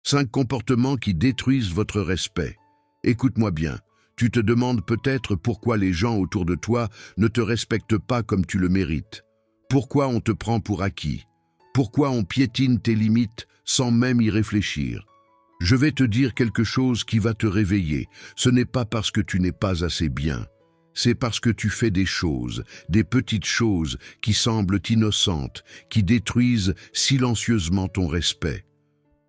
5 comportements qui détruisent votre respect. Écoute-moi bien. Tu te demandes peut-être pourquoi les gens autour de toi ne te respectent pas comme tu le mérites. Pourquoi on te prend pour acquis? Pourquoi on piétine tes limites sans même y réfléchir? Je vais te dire quelque chose qui va te réveiller. Ce n'est pas parce que tu n'es pas assez bien. C'est parce que tu fais des choses, des petites choses qui semblent innocentes, qui détruisent silencieusement ton respect.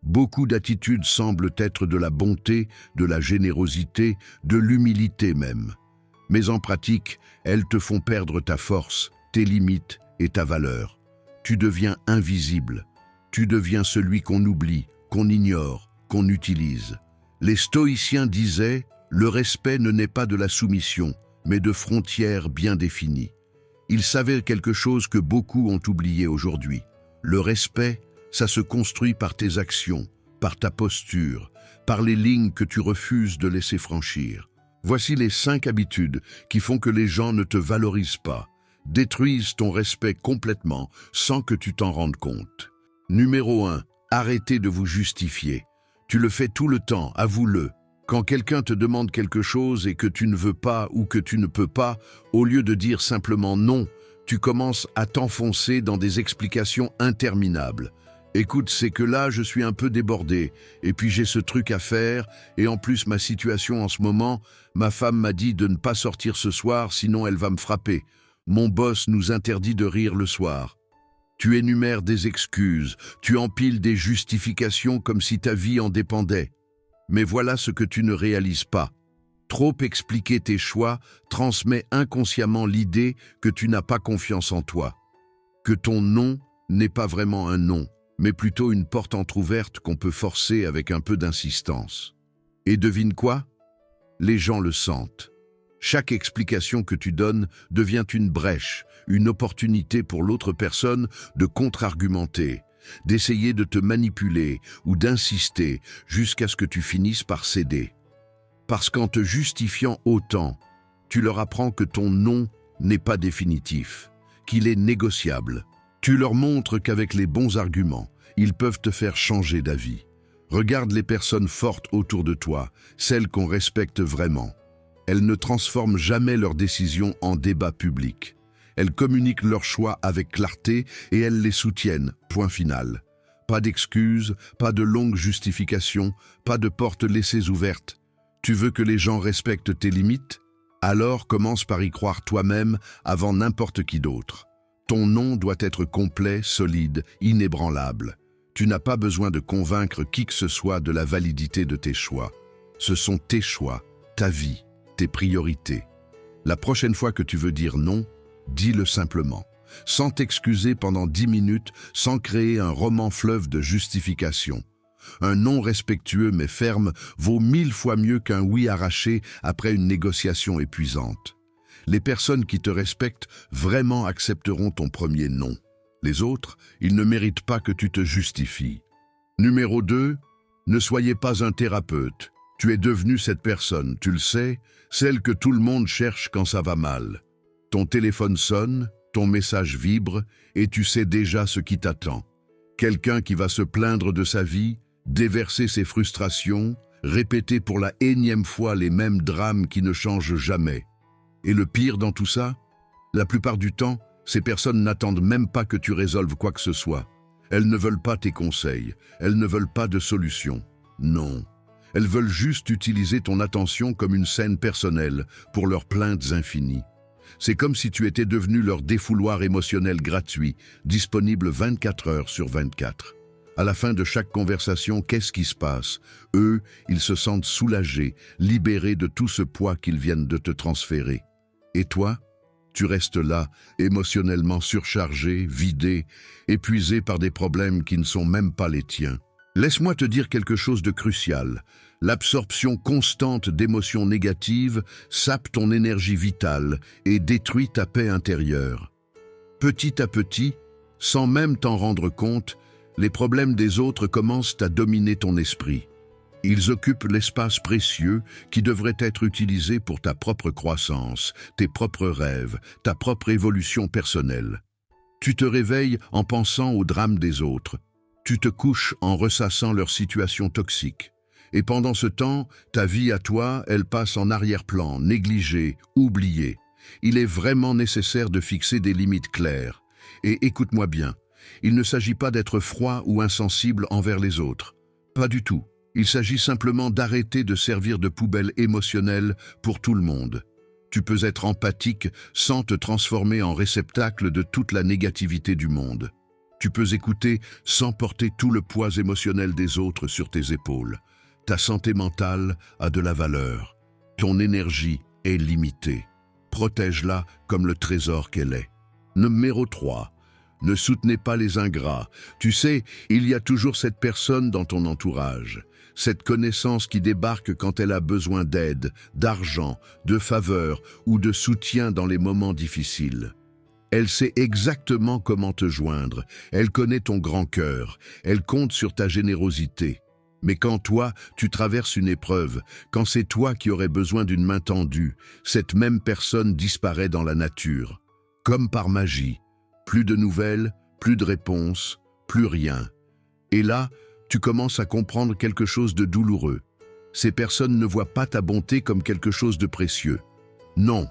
Beaucoup d'attitudes semblent être de la bonté, de la générosité, de l'humilité même. Mais en pratique, elles te font perdre ta force, tes limites et ta valeur. Tu deviens invisible. Tu deviens celui qu'on oublie, qu'on ignore, qu'on utilise. Les stoïciens disaient « Le respect ne naît pas de la soumission, mais de frontières bien définies ». Ils savaient quelque chose que beaucoup ont oublié aujourd'hui. Le respect, ça se construit par tes actions, par ta posture, par les lignes que tu refuses de laisser franchir. Voici les 5 habitudes qui font que les gens ne te valorisent pas, détruisent ton respect complètement sans que tu t'en rendes compte. Numéro 1. Arrêtez de vous justifier. Tu le fais tout le temps, avoue-le. Quand quelqu'un te demande quelque chose et que tu ne veux pas ou que tu ne peux pas, au lieu de dire simplement non, tu commences à t'enfoncer dans des explications interminables. Écoute, c'est que là, je suis un peu débordé, et puis j'ai ce truc à faire, et en plus ma situation en ce moment, ma femme m'a dit de ne pas sortir ce soir, sinon elle va me frapper. Mon boss nous interdit de rire le soir. Tu énumères des excuses, tu empiles des justifications comme si ta vie en dépendait. Mais voilà ce que tu ne réalises pas. Trop expliquer tes choix transmet inconsciemment l'idée que tu n'as pas confiance en toi, que ton non n'est pas vraiment un non, mais plutôt une porte entrouverte qu'on peut forcer avec un peu d'insistance. Et devine quoi? Les gens le sentent. Chaque explication que tu donnes devient une brèche, une opportunité pour l'autre personne de contre-argumenter, d'essayer de te manipuler ou d'insister jusqu'à ce que tu finisses par céder. Parce qu'en te justifiant autant, tu leur apprends que ton non n'est pas définitif, qu'il est négociable. Tu leur montres qu'avec les bons arguments, ils peuvent te faire changer d'avis. Regarde les personnes fortes autour de toi, celles qu'on respecte vraiment. Elles ne transforment jamais leurs décisions en débat public. Elles communiquent leurs choix avec clarté et elles les soutiennent, point final. Pas d'excuses, pas de longues justifications, pas de portes laissées ouvertes. Tu veux que les gens respectent tes limites? Alors commence par y croire toi-même avant n'importe qui d'autre. Ton non doit être complet, solide, inébranlable. Tu n'as pas besoin de convaincre qui que ce soit de la validité de tes choix. Ce sont tes choix, ta vie, tes priorités. La prochaine fois que tu veux dire non, dis-le simplement, sans t'excuser pendant 10 minutes, sans créer un roman fleuve de justification. Un non respectueux mais ferme vaut 1000 fois mieux qu'un oui arraché après une négociation épuisante. Les personnes qui te respectent vraiment accepteront ton premier non. Les autres, ils ne méritent pas que tu te justifies. Numéro 2, ne soyez pas un thérapeute. Tu es devenu cette personne, tu le sais, celle que tout le monde cherche quand ça va mal. Ton téléphone sonne, ton message vibre et tu sais déjà ce qui t'attend. Quelqu'un qui va se plaindre de sa vie, déverser ses frustrations, répéter pour la énième fois les mêmes drames qui ne changent jamais. Et le pire dans tout ça, la plupart du temps, ces personnes n'attendent même pas que tu résolves quoi que ce soit. Elles ne veulent pas tes conseils, elles ne veulent pas de solution. Non, elles veulent juste utiliser ton attention comme une scène personnelle pour leurs plaintes infinies. C'est comme si tu étais devenu leur défouloir émotionnel gratuit, disponible 24 heures sur 24. À la fin de chaque conversation, qu'est-ce qui se passe? Eux, ils se sentent soulagés, libérés de tout ce poids qu'ils viennent de te transférer. Et toi, tu restes là, émotionnellement surchargé, vidé, épuisé par des problèmes qui ne sont même pas les tiens. Laisse-moi te dire quelque chose de crucial. L'absorption constante d'émotions négatives sape ton énergie vitale et détruit ta paix intérieure. Petit à petit, sans même t'en rendre compte, les problèmes des autres commencent à dominer ton esprit. Ils occupent l'espace précieux qui devrait être utilisé pour ta propre croissance, tes propres rêves, ta propre évolution personnelle. Tu te réveilles en pensant au drame des autres. Tu te couches en ressassant leur situation toxique. Et pendant ce temps, ta vie à toi, elle passe en arrière-plan, négligée, oubliée. Il est vraiment nécessaire de fixer des limites claires. Et écoute-moi bien, il ne s'agit pas d'être froid ou insensible envers les autres. Pas du tout. Il s'agit simplement d'arrêter de servir de poubelle émotionnelle pour tout le monde. Tu peux être empathique sans te transformer en réceptacle de toute la négativité du monde. Tu peux écouter sans porter tout le poids émotionnel des autres sur tes épaules. Ta santé mentale a de la valeur. Ton énergie est limitée. Protège-la comme le trésor qu'elle est. Numéro 3. Ne soutenez pas les ingrats. Tu sais, il y a toujours cette personne dans ton entourage, cette connaissance qui débarque quand elle a besoin d'aide, d'argent, de faveur ou de soutien dans les moments difficiles. Elle sait exactement comment te joindre, elle connaît ton grand cœur, elle compte sur ta générosité. Mais quand toi, tu traverses une épreuve, quand c'est toi qui aurais besoin d'une main tendue, cette même personne disparaît dans la nature. Comme par magie. Plus de nouvelles, plus de réponses, plus rien. Et là, tu commences à comprendre quelque chose de douloureux. Ces personnes ne voient pas ta bonté comme quelque chose de précieux. Non,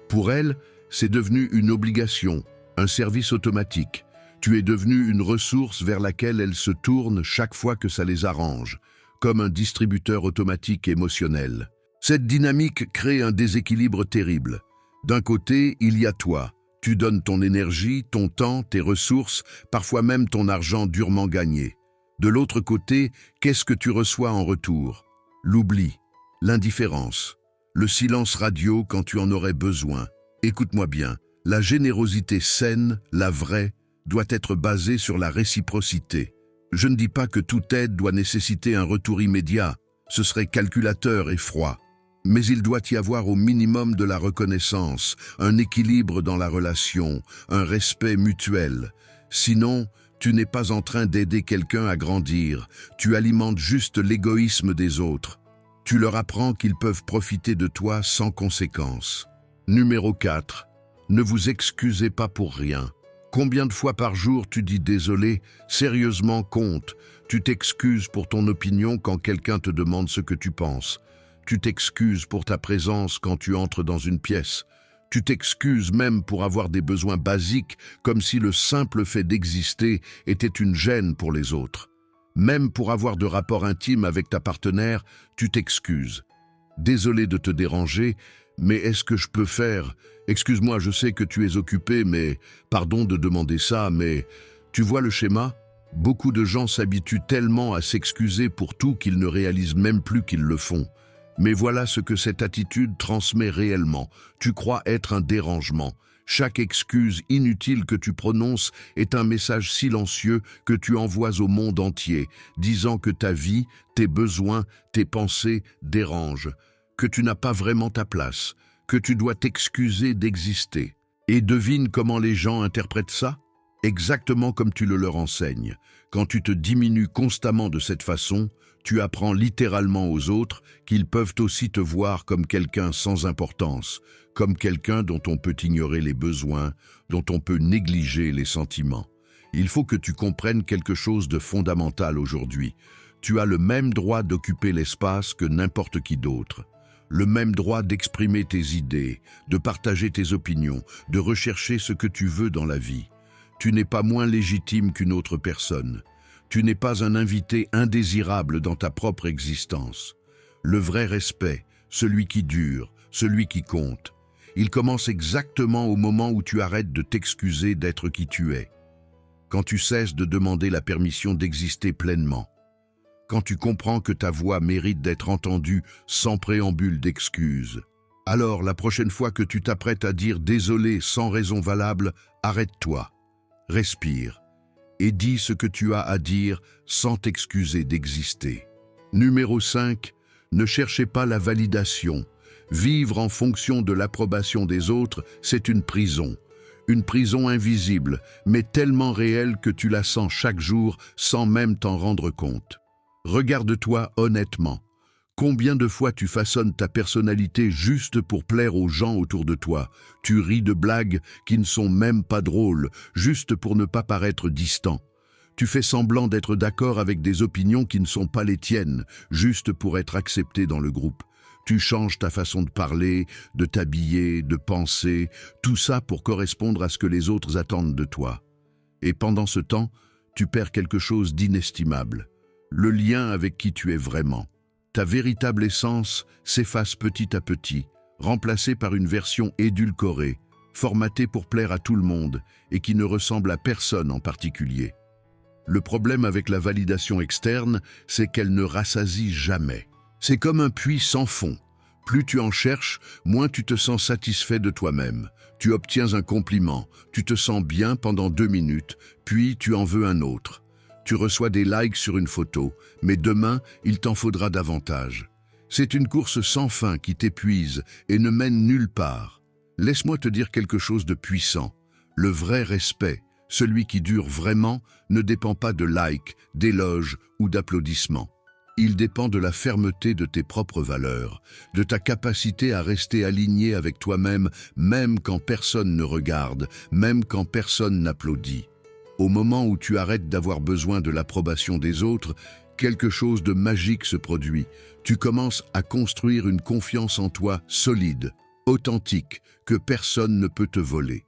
pour elles, c'est devenu une obligation, un service automatique. Tu es devenu une ressource vers laquelle elles se tournent chaque fois que ça les arrange, comme un distributeur automatique émotionnel. Cette dynamique crée un déséquilibre terrible. D'un côté, il y a toi. Tu donnes ton énergie, ton temps, tes ressources, parfois même ton argent durement gagné. De l'autre côté, qu'est-ce que tu reçois en retour? L'oubli, l'indifférence, le silence radio quand tu en aurais besoin. Écoute-moi bien, la générosité saine, la vraie, doit être basée sur la réciprocité. Je ne dis pas que toute aide doit nécessiter un retour immédiat, ce serait calculateur et froid. Mais il doit y avoir au minimum de la reconnaissance, un équilibre dans la relation, un respect mutuel. Sinon, tu n'es pas en train d'aider quelqu'un à grandir, tu alimentes juste l'égoïsme des autres. Tu leur apprends qu'ils peuvent profiter de toi sans conséquence. Numéro 4. Ne vous excusez pas pour rien. Combien de fois par jour tu dis désolé? Sérieusement, compte. Tu t'excuses pour ton opinion quand quelqu'un te demande ce que tu penses. Tu t'excuses pour ta présence quand tu entres dans une pièce. Tu t'excuses même pour avoir des besoins basiques, comme si le simple fait d'exister était une gêne pour les autres. Même pour avoir de rapports intimes avec ta partenaire, tu t'excuses. Désolé de te déranger, mais est-ce que je peux faire? Excuse-moi, je sais que tu es occupé, mais pardon de demander ça, mais tu vois le schéma? Beaucoup de gens s'habituent tellement à s'excuser pour tout qu'ils ne réalisent même plus qu'ils le font. Mais voilà ce que cette attitude transmet réellement. Tu crois être un dérangement. Chaque excuse inutile que tu prononces est un message silencieux que tu envoies au monde entier, disant que ta vie, tes besoins, tes pensées dérangent, que tu n'as pas vraiment ta place, que tu dois t'excuser d'exister. Et devine comment les gens interprètent ça? Exactement comme tu le leur enseignes. Quand tu te diminues constamment de cette façon, tu apprends littéralement aux autres qu'ils peuvent aussi te voir comme quelqu'un sans importance, comme quelqu'un dont on peut ignorer les besoins, dont on peut négliger les sentiments. Il faut que tu comprennes quelque chose de fondamental aujourd'hui. Tu as le même droit d'occuper l'espace que n'importe qui d'autre. Le même droit d'exprimer tes idées, de partager tes opinions, de rechercher ce que tu veux dans la vie. Tu n'es pas moins légitime qu'une autre personne. Tu n'es pas un invité indésirable dans ta propre existence. Le vrai respect, celui qui dure, celui qui compte, il commence exactement au moment où tu arrêtes de t'excuser d'être qui tu es. Quand tu cesses de demander la permission d'exister pleinement. Quand tu comprends que ta voix mérite d'être entendue sans préambule d'excuses. Alors, la prochaine fois que tu t'apprêtes à dire désolé sans raison valable, arrête-toi, respire et dis ce que tu as à dire sans t'excuser d'exister. Numéro 5. Ne cherchez pas la validation. Vivre en fonction de l'approbation des autres, c'est une prison. Une prison invisible, mais tellement réelle que tu la sens chaque jour sans même t'en rendre compte. Regarde-toi honnêtement. Combien de fois tu façonnes ta personnalité juste pour plaire aux gens autour de toi? Tu ris de blagues qui ne sont même pas drôles, juste pour ne pas paraître distant. Tu fais semblant d'être d'accord avec des opinions qui ne sont pas les tiennes, juste pour être accepté dans le groupe. Tu changes ta façon de parler, de t'habiller, de penser, tout ça pour correspondre à ce que les autres attendent de toi. Et pendant ce temps, tu perds quelque chose d'inestimable. Le lien avec qui tu es vraiment. Ta véritable essence s'efface petit à petit, remplacée par une version édulcorée, formatée pour plaire à tout le monde et qui ne ressemble à personne en particulier. Le problème avec la validation externe, c'est qu'elle ne rassasie jamais. C'est comme un puits sans fond. Plus tu en cherches, moins tu te sens satisfait de toi-même. Tu obtiens un compliment, tu te sens bien pendant 2 minutes, puis tu en veux un autre. Tu reçois des likes sur une photo, mais demain, il t'en faudra davantage. C'est une course sans fin qui t'épuise et ne mène nulle part. Laisse-moi te dire quelque chose de puissant. Le vrai respect, celui qui dure vraiment, ne dépend pas de likes, d'éloges ou d'applaudissements. Il dépend de la fermeté de tes propres valeurs, de ta capacité à rester aligné avec toi-même, même quand personne ne regarde, même quand personne n'applaudit. Au moment où tu arrêtes d'avoir besoin de l'approbation des autres, quelque chose de magique se produit. Tu commences à construire une confiance en toi solide, authentique, que personne ne peut te voler.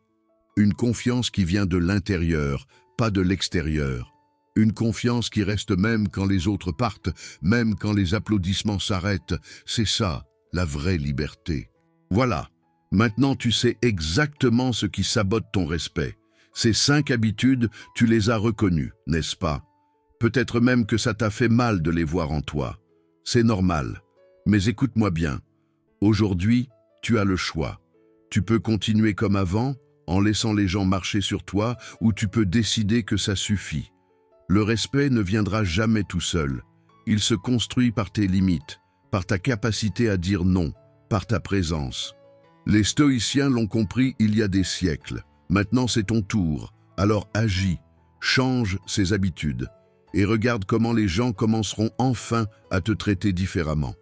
Une confiance qui vient de l'intérieur, pas de l'extérieur. Une confiance qui reste même quand les autres partent, même quand les applaudissements s'arrêtent. C'est ça, la vraie liberté. Voilà, maintenant tu sais exactement ce qui sabote ton respect. Ces 5 habitudes, tu les as reconnues, n'est-ce pas? Peut-être même que ça t'a fait mal de les voir en toi. C'est normal. Mais écoute-moi bien. Aujourd'hui, tu as le choix. Tu peux continuer comme avant, en laissant les gens marcher sur toi, ou tu peux décider que ça suffit. Le respect ne viendra jamais tout seul. Il se construit par tes limites, par ta capacité à dire non, par ta présence. Les stoïciens l'ont compris il y a des siècles. Maintenant c'est ton tour, alors agis, change ces habitudes et regarde comment les gens commenceront enfin à te traiter différemment.